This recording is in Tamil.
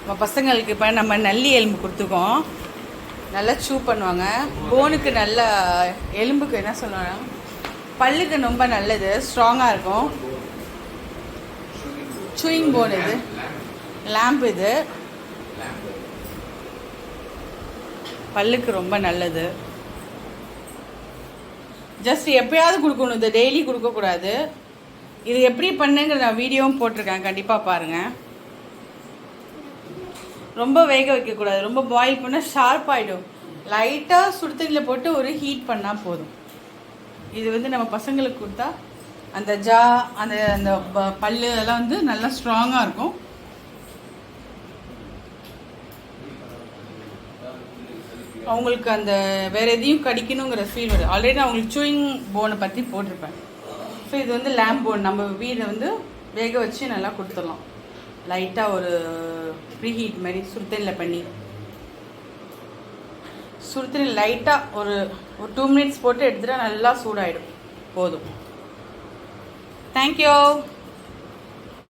நம்ம பசங்களுக்கு இப்போ நம்ம நல்லி எலும்பு கொடுத்துருக்கோம், நல்லா சூ பண்ணுவாங்க. போனுக்கு நல்ல எலும்புக்கு என்ன சொல்லுவாங்க, பல்லுக்கு ரொம்ப நல்லது, ஸ்ட்ராங்காக இருக்கும். சூயிங் போன் இது, லேம்ப் இது பல்லுக்கு ரொம்ப நல்லது. ஜஸ்ட் எப்பயாவது கொடுக்கணும், இது டெய்லி கொடுக்கக்கூடாது. இது எப்படி பண்ணுங்கிற நான் வீடியோவும் போட்டிருக்கேன், கண்டிப்பாக பாருங்கள். ரொம்ப வேக வைக்கக்கூடாது, ரொம்ப பாயில் பண்ணால் ஷார்ப் ஆகிடும். லைட்டாக சுடுதண்ணியில் போட்டு ஒரு ஹீட் பண்ணால் போதும். இது வந்து நம்ம பசங்களுக்கு கொடுத்தா அந்த ஜா அந்த அந்த பல்லு எல்லாம் வந்து நல்லா ஸ்ட்ராங்காக இருக்கும். அவங்களுக்கு அந்த வேறு எதையும் கடிக்கணுங்கிற ஃபீல் வரும். ஆல்ரெடி நான் அவங்களுக்கு சூயிங் போனை பற்றி போட்டிருப்பேன். ஸோ இது வந்து லேம்ப் போன் நம்ம வீடை வந்து வேக வச்சு நல்லா கொடுத்துடலாம். லைட்டாக ஒரு ப்ரீ ஹீட் மாதிரி சுடுதண்ணியில் பண்ணி, சுடுதண்ணி லைட்டாக ஒரு 2 மினிட்ஸ் போட்டு எடுத்துகிட்டா நல்லா சூடாகிடும், போதும். தேங்க்யூ.